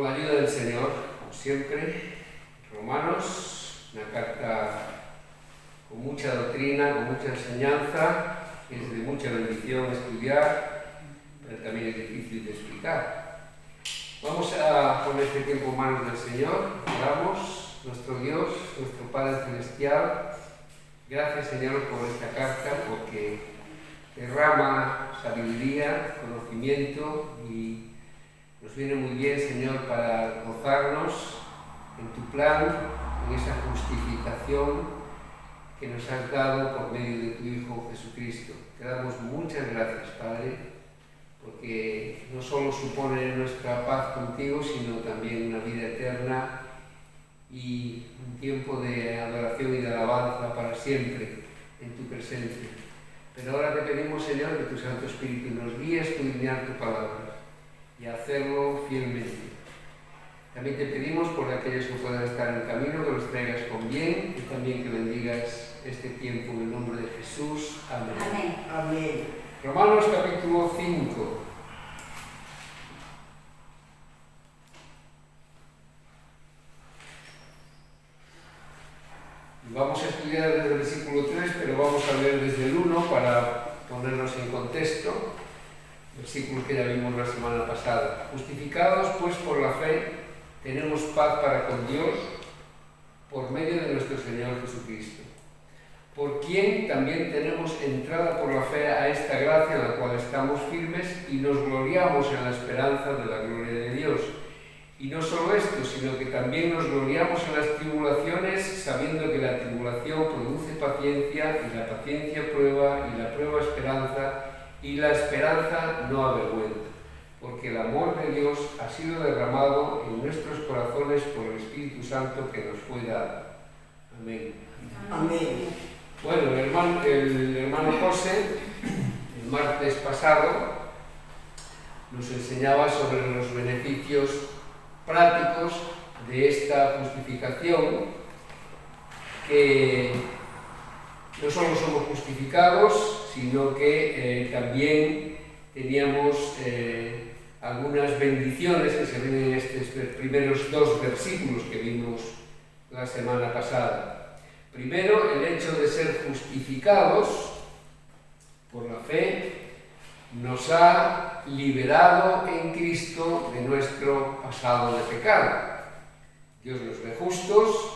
Con la ayuda del Señor, como siempre, Romanos, una carta con mucha doctrina, con mucha enseñanza, que es de mucha bendición estudiar, pero también es difícil de explicar. Vamos a poner este tiempo en manos del Señor. Oramos, nuestro Dios, nuestro Padre Celestial. Gracias, Señor, por esta carta, porque derrama sabiduría, conocimiento y nos viene muy bien, Señor, para gozarnos en tu plan, en esa justificación que nos has dado por medio de tu Hijo Jesucristo. Te damos muchas gracias, Padre, porque no solo supone nuestra paz contigo, sino también una vida eterna y un tiempo de adoración y de alabanza para siempre en tu presencia. Pero ahora te pedimos, Señor, que tu Santo Espíritu nos guíe a escudriñar tu palabra y a hacerlo fielmente. También te pedimos por aquellos que puedan estar en camino, que los traigas con bien y también que bendigas este tiempo en el nombre de Jesús. Amén. Amén. Amén. Romanos capítulo 5. Vamos a estudiar desde el versículo 3, pero vamos a leer desde el 1 para ponernos en contexto. Versículo que ya vimos la semana pasada. Justificados pues por la fe, tenemos paz para con Dios por medio de nuestro Señor Jesucristo, por quien también tenemos entrada por la fe a esta gracia en la cual estamos firmes y nos gloriamos en la esperanza de la gloria de Dios. Y no solo esto, sino que también nos gloriamos en las tribulaciones, sabiendo que la tribulación produce paciencia, y la paciencia prueba, y la prueba esperanza, y la esperanza no avergüenza, porque el amor de Dios ha sido derramado en nuestros corazones por el Espíritu Santo que nos fue dado. Amén. Amén. Bueno, el hermano José, el martes pasado, nos enseñaba sobre los beneficios prácticos de esta justificación, que no solo somos justificados, sino que también teníamos algunas bendiciones que se ven en estos primeros dos versículos que vimos la semana pasada. Primero, el hecho de ser justificados por la fe nos ha liberado en Cristo de nuestro pasado de pecado. Dios nos ve justos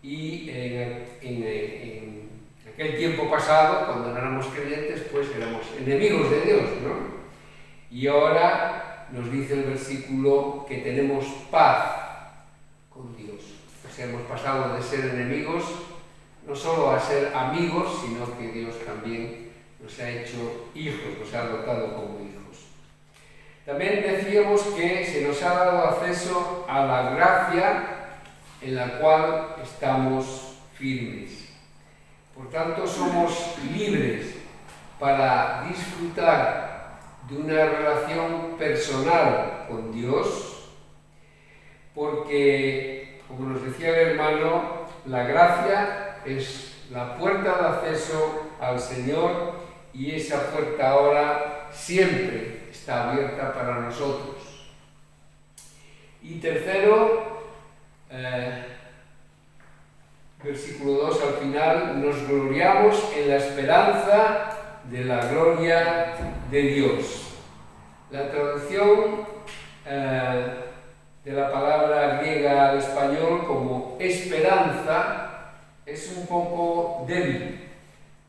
y en aquel tiempo pasado, cuando no éramos creyentes, pues éramos enemigos de Dios, ¿no? Y ahora nos dice el versículo que tenemos paz con Dios. O sea, hemos pasado de ser enemigos no solo a ser amigos, sino que Dios también nos ha hecho hijos, nos ha adoptado como hijos. También decíamos que se nos ha dado acceso a la gracia en la cual estamos firmes. Por tanto, somos libres para disfrutar de una relación personal con Dios, porque, como nos decía el hermano, la gracia es la puerta de acceso al Señor y esa puerta ahora siempre está abierta para nosotros. Y tercero, versículo 2 al final, nos gloriamos en la esperanza de la gloria de Dios. La traducción de la palabra griega al español como esperanza es un poco débil.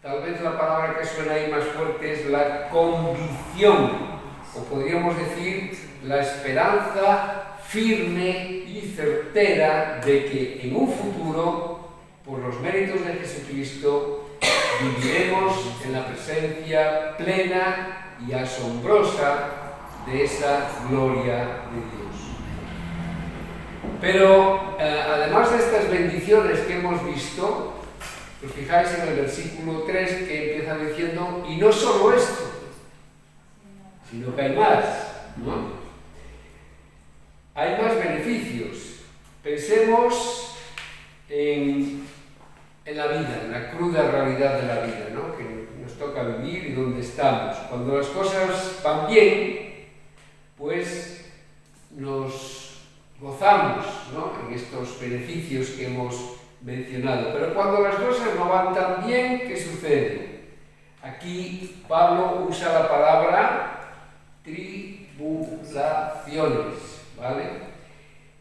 Tal vez la palabra que suena ahí más fuerte es la convicción, o podríamos decir la esperanza firme y certera de que en un futuro, por los méritos de Jesucristo, viviremos en la presencia plena y asombrosa de esa gloria de Dios. Pero además de estas bendiciones que hemos visto, os fijáis en el versículo 3 que empieza diciendo, y no solo esto, sino que hay más, ¿no? Hay más beneficios. Pensemos en la vida, en la cruda realidad de la vida, ¿no? Que nos toca vivir y donde estamos. Cuando las cosas van bien, pues nos gozamos, ¿no?, en estos beneficios que hemos mencionado. Pero cuando las cosas no van tan bien, ¿qué sucede? Aquí Pablo usa la palabra tribulaciones, ¿vale?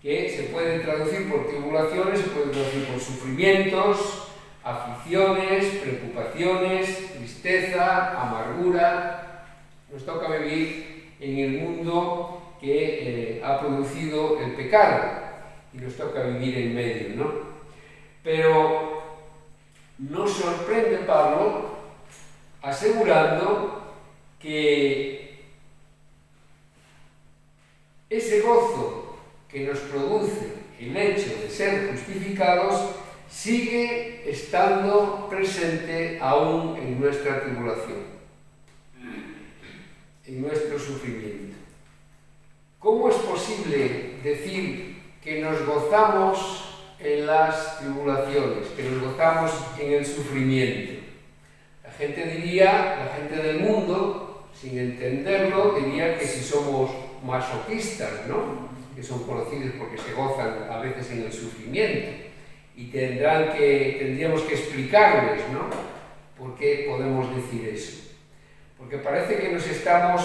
Que se puede traducir por tribulaciones, se puede traducir por sufrimientos, aflicciones, preocupaciones, tristeza, amargura. Nos toca vivir en el mundo que ha producido el pecado y nos toca vivir en medio, ¿no? Pero nos sorprende Pablo asegurando que ese gozo que nos produce el hecho de ser justificados sigue estando presente aún en nuestra tribulación, en nuestro sufrimiento. ¿Cómo es posible decir que nos gozamos en las tribulaciones, que nos gozamos en el sufrimiento? La gente del mundo, sin entenderlo, diría que si somos masoquistas, ¿no?, que son conocidos porque se gozan a veces en el sufrimiento, y tendríamos que explicarles, ¿no?, por qué podemos decir eso. Porque parece que nos estamos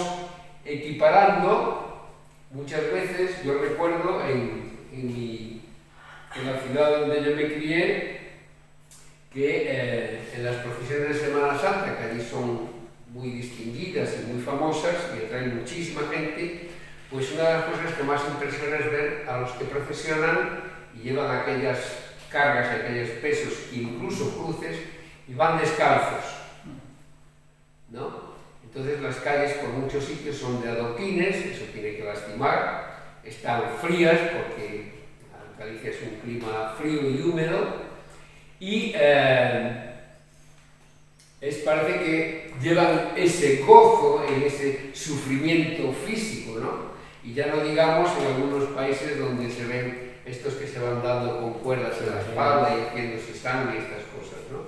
equiparando muchas veces. Yo recuerdo en la ciudad donde yo me crié, que en las procesiones de Semana Santa, que allí son muy distinguidas y muy famosas y atraen muchísima gente, pues una de las cosas que más impresiona es ver a los que procesionan y llevan aquellas cargas, aquellos pesos, incluso cruces, y van descalzos, ¿no? Entonces las calles por muchos sitios son de adoquines, eso tiene que lastimar, están frías porque Galicia es un clima frío y húmedo, y parece que llevan ese gozo en ese sufrimiento físico, ¿no? Y ya no digamos en algunos países donde se ven estos que se van dando con cuerdas en la espalda y haciéndose sangre y estas cosas, ¿no?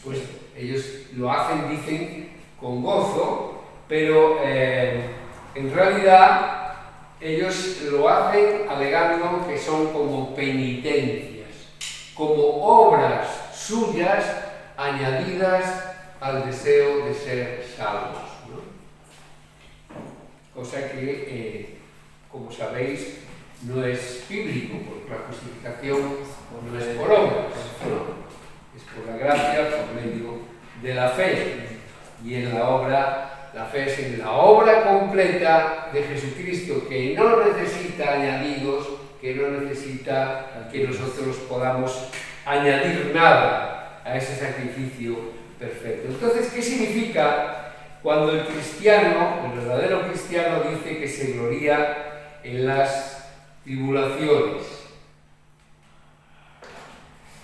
Pues ellos lo hacen, dicen, con gozo, pero en realidad ellos lo hacen alegando que son como penitencias, como obras suyas añadidas al deseo de ser salvos, ¿no? Cosa que, como sabéis, no es bíblico, porque la justificación no es por obras, ¿no?, es por la gracia, por medio de la fe. Y en la obra, la fe es en la obra completa de Jesucristo, que no necesita añadidos, que no necesita que nosotros podamos añadir nada a ese sacrificio perfecto. Entonces, ¿qué significa cuando el cristiano, el verdadero cristiano, dice que se gloría en las tribulaciones?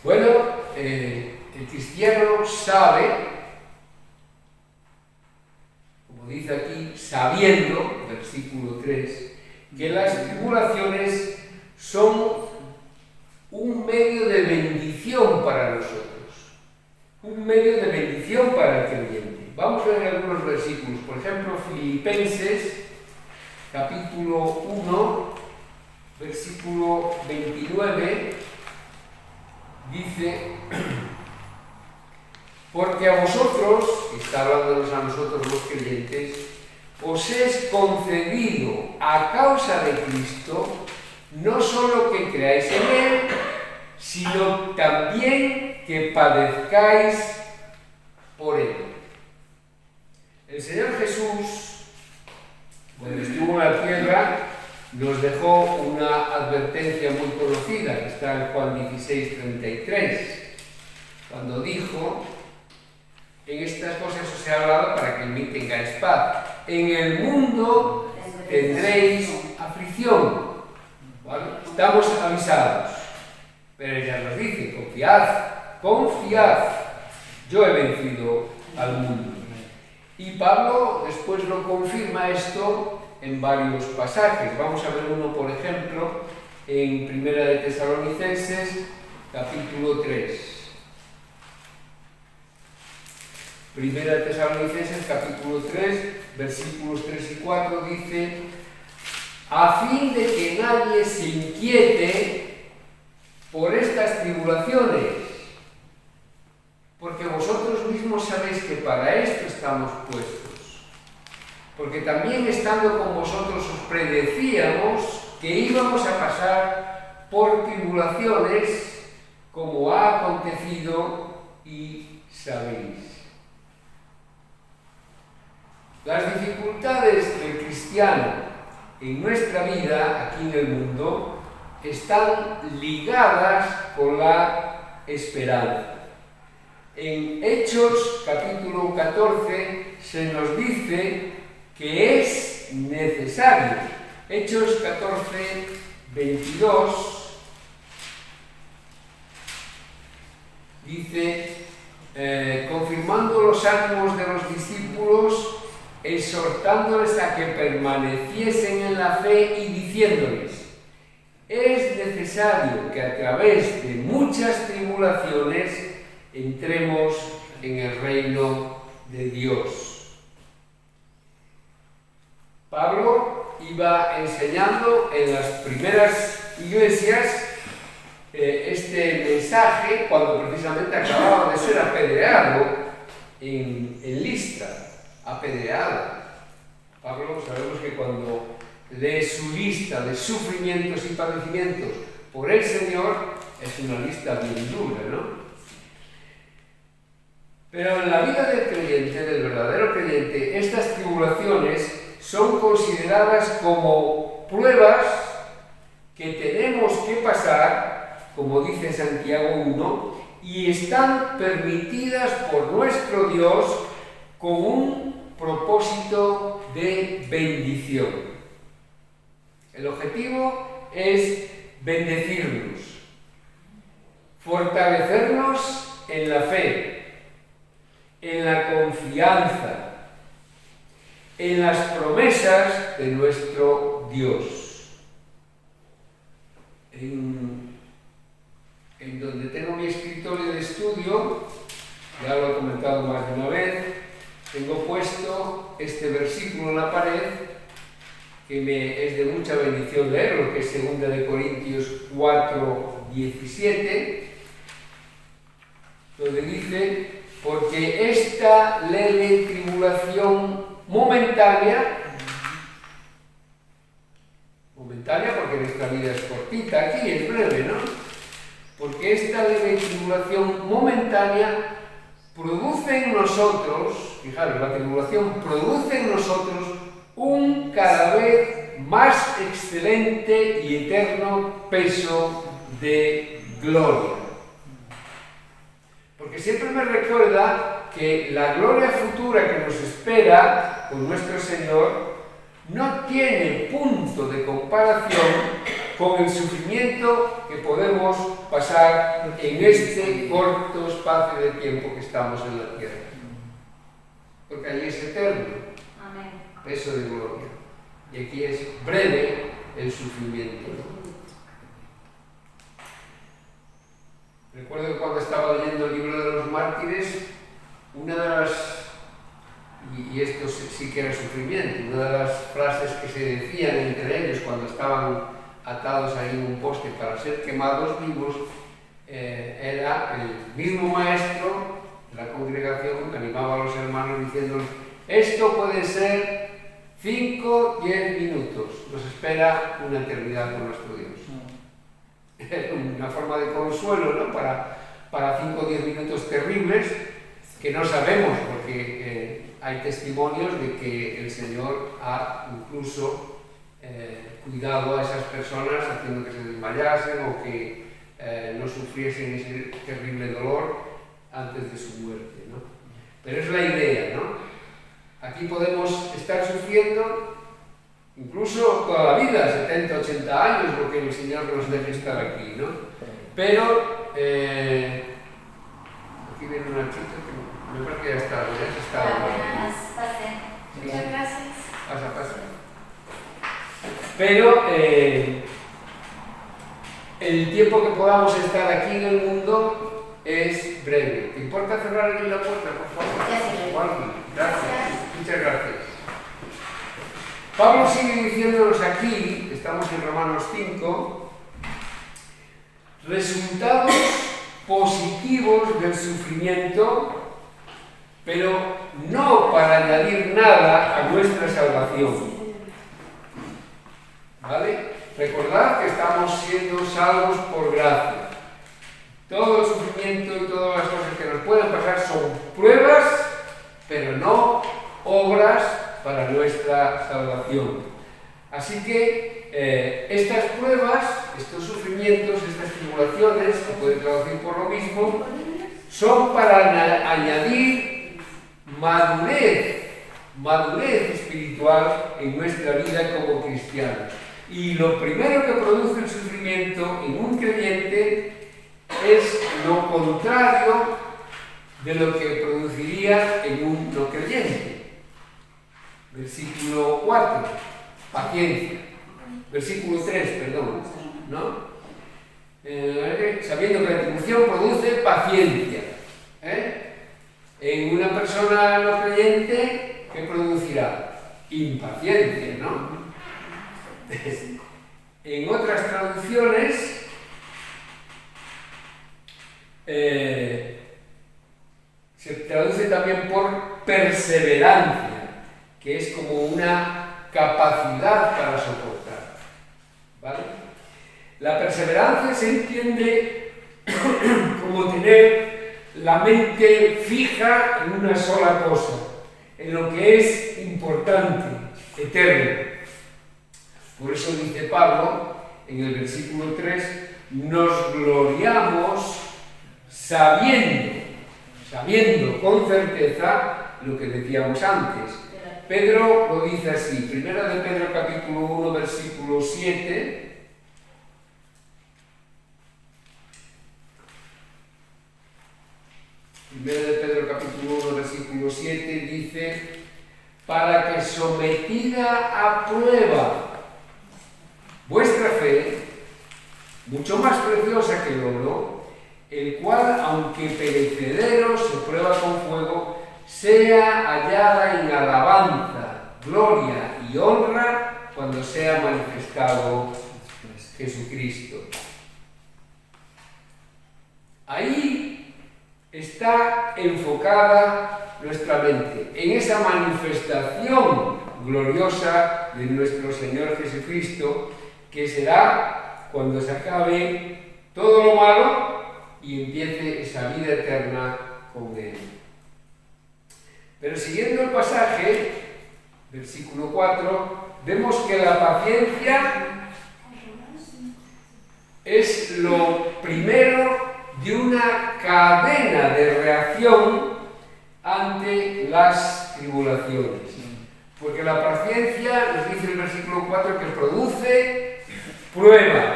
Bueno, el cristiano sabe, como dice aquí, sabiendo, versículo 3, que las tribulaciones son un medio de bendición para nosotros, un medio de bendición para el creyente. Vamos a ver algunos versículos. Por ejemplo, Filipenses, capítulo 1, versículo 29, dice: porque a vosotros, está hablándonos a nosotros los creyentes, os es concedido a causa de Cristo no solo que creáis en Él, sino también que padezcáis por Él. El Señor Jesús, cuando estuvo en la tierra, nos dejó una advertencia muy conocida, que está en Juan 16:33, cuando dijo: en estas cosas os he hablado para que en mí tengáis paz. En el mundo tendréis aflicción. ¿Vale? Estamos avisados. Pero ella nos dice: confiad, confiad, yo he vencido al mundo. Y Pablo después lo confirma esto en varios pasajes. Vamos a ver uno, por ejemplo, en Primera de Tesalonicenses, capítulo 3. Primera de Tesalonicenses, capítulo 3, versículos 3 y 4, dice: a fin de que nadie se inquiete por estas tribulaciones, porque vosotros mismos sabéis que para esto estamos puestos, porque también estando con vosotros os predecíamos que íbamos a pasar por tribulaciones, como ha acontecido y sabéis. Las dificultades del cristiano en nuestra vida, aquí en el mundo, están ligadas con la esperanza. En Hechos capítulo 14 se nos dice que es necesario. Hechos 14, 22 dice, confirmando los ánimos de los discípulos, exhortándoles a que permaneciesen en la fe y diciéndoles, es necesario que a través de muchas tribulaciones entremos en el reino de Dios. Pablo iba enseñando en las primeras iglesias este mensaje cuando precisamente acababa de ser apedreado en Listra. Apedreado. Pablo, sabemos que cuando lee su lista de sufrimientos y padecimientos por el Señor, es una lista bien dura, ¿no? Pero en la vida del creyente, del verdadero creyente, estas tribulaciones son consideradas como pruebas que tenemos que pasar, como dice Santiago 1, y están permitidas por nuestro Dios con un propósito de bendición. El objetivo es bendecirnos, fortalecernos en la fe, en la confianza, en las promesas de nuestro Dios. En donde tengo mi escritorio de estudio, ya lo he comentado más de una vez, tengo puesto este versículo en la pared que me es de mucha bendición leerlo, que es 2 de Corintios 4, 17, donde dice, porque esta leve tribulación momentánea porque nuestra vida es cortita, aquí es breve, ¿no? Porque esta leve tribulación momentánea produce en nosotros, fijaros, la tribulación produce en nosotros un cada vez más excelente y eterno peso de gloria. Porque siempre me recuerda que la gloria futura que nos espera con nuestro Señor no tiene punto de comparación con el sufrimiento que podemos pasar en este corto espacio de tiempo que estamos en la tierra. Porque allí es eterno, peso de gloria. Y aquí es breve el sufrimiento. Recuerdo que cuando estaba leyendo el libro de los mártires, una de las, y esto sí que era sufrimiento, una de las frases que se decían entre ellos cuando estaban atados ahí en un poste para ser quemados vivos, era el mismo maestro de la congregación que animaba a los hermanos diciéndoles, esto puede ser 5, 10 minutos, nos espera una eternidad con nuestro Dios. Es una forma de consuelo, ¿no? Para 5 o 10 minutos terribles que no sabemos, porque hay testimonios de que el Señor ha incluso cuidado a esas personas haciendo que se desmayasen o que no sufriesen ese terrible dolor antes de su muerte, ¿no? Pero es la idea, ¿no? Aquí podemos estar sufriendo incluso toda la vida, 70, 80 años, porque el Señor nos deje estar aquí, ¿no? Pero aquí viene una chica que me parece que ya está, ¿no? Muchas gracias. Pasa. Pero el tiempo que podamos estar aquí en el mundo es breve. ¿Te importa cerrar aquí la puerta, por favor? Ya, sí. Gracias. Muchas gracias. Pablo sigue diciéndonos aquí, estamos en Romanos 5, resultados positivos del sufrimiento, pero no para añadir nada a nuestra salvación. ¿Vale? Recordad que estamos siendo salvos por gracia. Todo el sufrimiento y todas las cosas que nos pueden pasar son pruebas, pero no obras para nuestra salvación. Así que estas pruebas, estos sufrimientos, estas tribulaciones, se pueden traducir por lo mismo, son para añadir madurez espiritual en nuestra vida como cristianos. Y lo primero que produce el sufrimiento en un creyente es lo contrario de lo que produciría en un no creyente. Versículo 4, paciencia. Versículo 3, perdón, ¿no? Sabiendo que la tribulación produce paciencia. En una persona no creyente, ¿qué producirá? Impaciencia, ¿no? En otras traducciones, se traduce también por perseverancia, que es como una capacidad para soportar. ¿Vale? La perseverancia se entiende como tener la mente fija en una sola cosa, en lo que es importante, eterno. Por eso dice Pablo en el versículo 3, nos gloriamos sabiendo con certeza lo que decíamos antes. Pedro lo dice así, 1 de Pedro capítulo 1 versículo 7, Primero de Pedro capítulo 1 versículo 7 dice, para que sometida a prueba vuestra fe, mucho más preciosa que el oro, el cual, aunque perecedero, se prueba con fuego, sea hallada en alabanza, gloria y honra cuando sea manifestado Jesucristo. Ahí está enfocada nuestra mente, en esa manifestación gloriosa de nuestro Señor Jesucristo, que será cuando se acabe todo lo malo y empiece esa vida eterna con Él. Pero siguiendo el pasaje, versículo 4, vemos que la paciencia es lo primero de una cadena de reacción ante las tribulaciones. Porque la paciencia, nos dice el versículo 4, que produce prueba.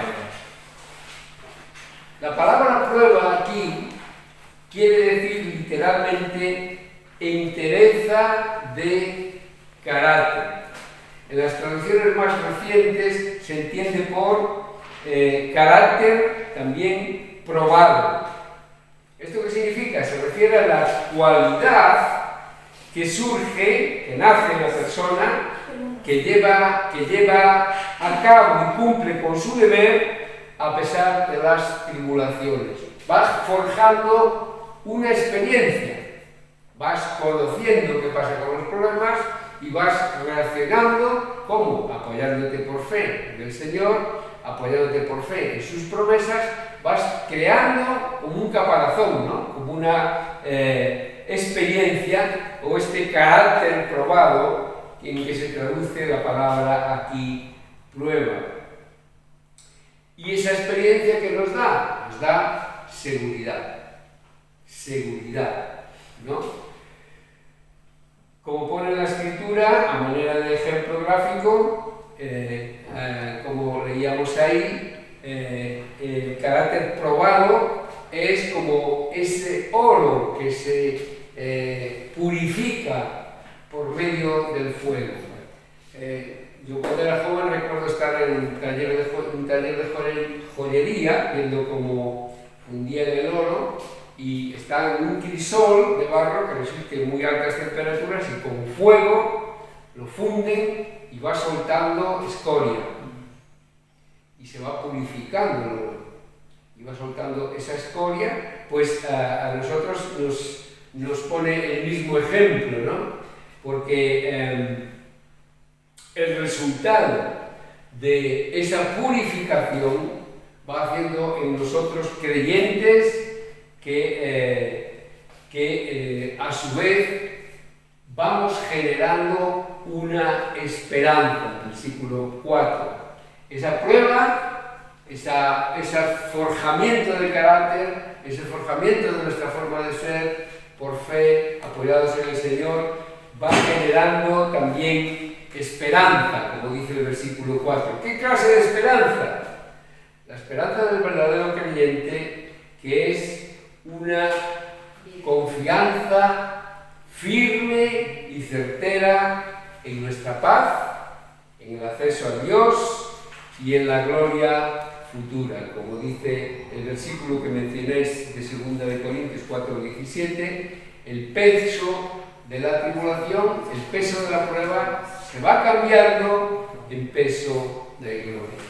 La palabra prueba aquí quiere decir literalmente entereza de carácter. En las traducciones más recientes se entiende por carácter también probado. ¿Esto qué significa? Se refiere a la cualidad que surge, que nace en la persona, que lleva a cabo y cumple con su deber a pesar de las tribulaciones. Vas forjando una experiencia, vas conociendo qué pasa con los problemas y vas reaccionando, ¿cómo? Apoyándote por fe en el Señor, apoyándote por fe en sus promesas, vas creando como un caparazón, ¿no? Como una experiencia o este carácter probado en que se traduce la palabra aquí prueba. Y esa experiencia que nos da seguridad, ¿no? Como pone la Escritura, a manera de ejemplo gráfico, como leíamos ahí, el carácter probado es como ese oro que se purifica por medio del fuego. Yo cuando era joven recuerdo estar en un taller de joyería, viendo cómo fundían el oro, y está en un crisol de barro que resiste muy altas temperaturas y con fuego lo funden y va soltando escoria. Y se va purificando el oro. Y va soltando esa escoria, pues a nosotros nos pone el mismo ejemplo, ¿no? Porque el resultado de esa purificación va haciendo en nosotros creyentes que a su vez vamos generando una esperanza. Versículo 4. Esa prueba, ese forjamiento de carácter, ese forjamiento de nuestra forma de ser, por fe, apoyados en el Señor, va generando también esperanza, como dice el versículo 4. ¿Qué clase de esperanza? La esperanza del verdadero creyente, que es una confianza firme y certera en nuestra paz, en el acceso a Dios y en la gloria futura, como dice el versículo que mencionéis de 2 de Corintios 4:17, el peso de la tribulación, el peso de la prueba, se va cambiando en peso de gloria.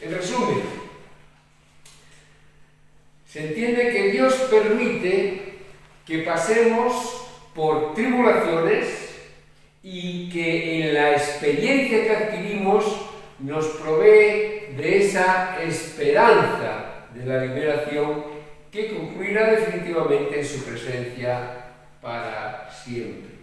En resumen, se entiende que Dios permite que pasemos por tribulaciones y que en la experiencia que adquirimos nos provee de esa esperanza de la liberación que concluirá definitivamente en su presencia para siempre.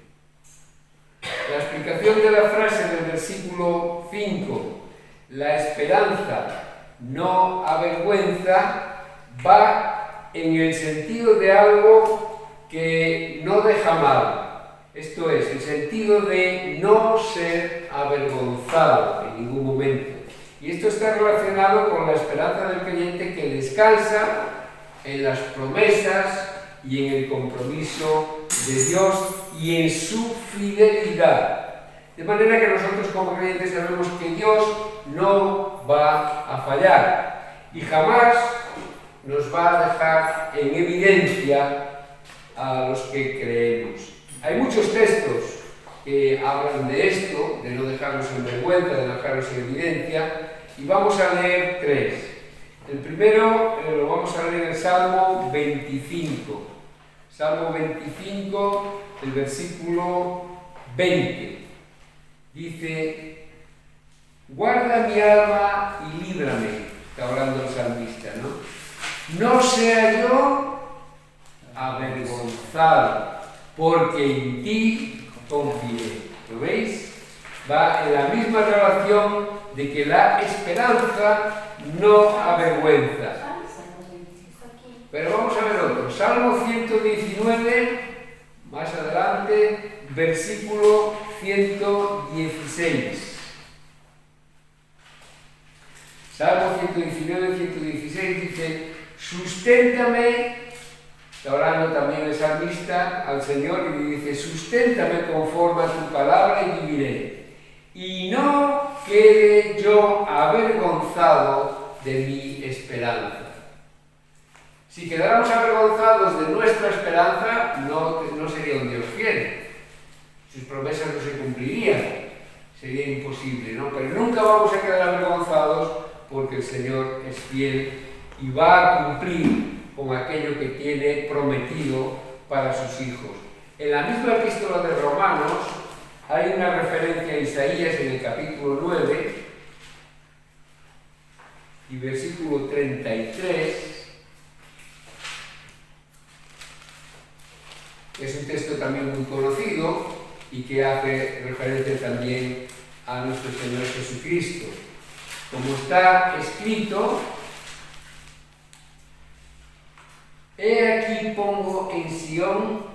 La explicación de la frase del versículo 5, la esperanza no avergüenza, va en el sentido de algo que no deja mal. Esto es, el sentido de no ser avergonzado en ningún momento. Y esto está relacionado con la esperanza del creyente que descansa en las promesas y en el compromiso de Dios y en su fidelidad. De manera que nosotros como creyentes sabemos que Dios no va a fallar y jamás nos va a dejar en evidencia a los que creemos. Hay muchos textos que hablan de esto, de no dejarnos en vergüenza, de no dejarnos en evidencia, y vamos a leer 3. El primero lo vamos a leer en el Salmo 25. Salmo 25, el versículo 20. Dice: guarda mi alma y líbrame. Está hablando el salmista, ¿no? No sea yo avergonzado, porque en ti confié. ¿Lo veis? Va en la misma relación de que la esperanza no avergüenza. Pero vamos a ver otro. Salmo 119, más adelante, versículo 116. Salmo 119, 116 dice: susténtame. Está hablando también el salmista al Señor y le dice: susténtame conforme a tu palabra y viviré. Y no quede yo avergonzado de mi esperanza. Si quedáramos avergonzados de nuestra esperanza, no sería un Dios fiel. Sus promesas no se cumplirían. Sería imposible, ¿no? Pero nunca vamos a quedar avergonzados porque el Señor es fiel y va a cumplir con aquello que tiene prometido para sus hijos. En la misma epístola de Romanos hay una referencia a Isaías en el capítulo 9 y versículo 33. Es un texto también muy conocido y que hace referencia también a nuestro Señor Jesucristo. Como está escrito: he aquí pongo en Sión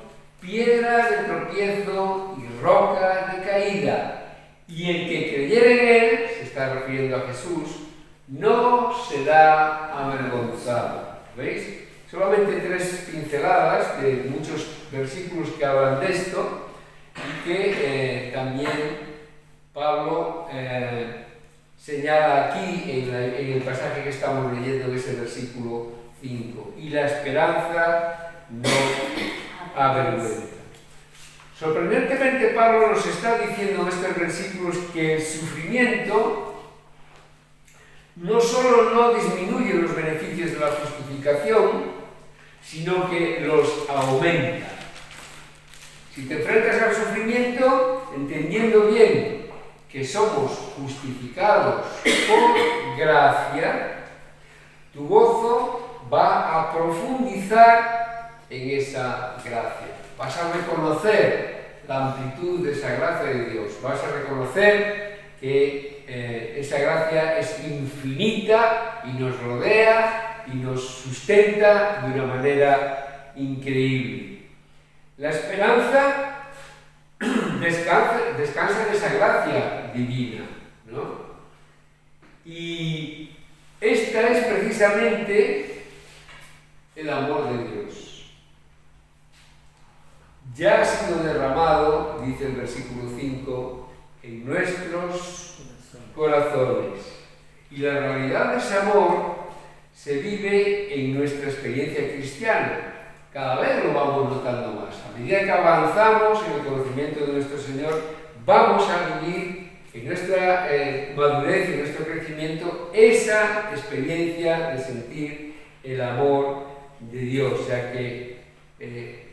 piedra de tropiezo y roca de caída, y el que creyere en él, se está refiriendo a Jesús, no será avergonzado. ¿Veis? Solamente 3 pinceladas de muchos versículos que hablan de esto y que también Pablo señala aquí en el pasaje que estamos leyendo, en ese versículo 5. Y la esperanza no avergüenza. Sorprendentemente, Pablo nos está diciendo en estos versículos que el sufrimiento no solo no disminuye los beneficios de la justificación, sino que los aumenta. Si te enfrentas al sufrimiento, entendiendo bien que somos justificados por gracia, tu gozo va a profundizar en esa gracia. Vas a reconocer la amplitud de esa gracia de Dios. Vas a reconocer que esa gracia es infinita y nos rodea y nos sustenta de una manera increíble. La esperanza descansa en esa gracia divina, ¿no? Y esta es precisamente el amor de Dios. Ya ha sido derramado, dice el versículo 5, en nuestros corazones. Y la realidad de ese amor se vive en nuestra experiencia cristiana. Cada vez lo vamos notando más. A medida que avanzamos en el conocimiento de nuestro Señor, vamos a vivir en nuestra madurez y en nuestro crecimiento esa experiencia de sentir el amor de Dios, ya que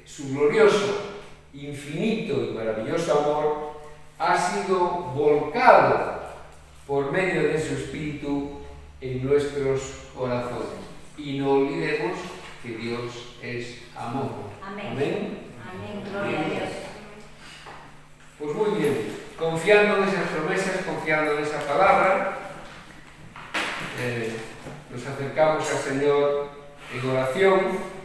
su glorioso, infinito y maravilloso amor ha sido volcado por medio de su Espíritu en nuestros corazones. Y no olvidemos que Dios es amor. Amén. Amén. Amén. Gloria a Dios. Pues muy bien, confiando en esas promesas, confiando en esa palabra, nos acercamos al Señor en oración.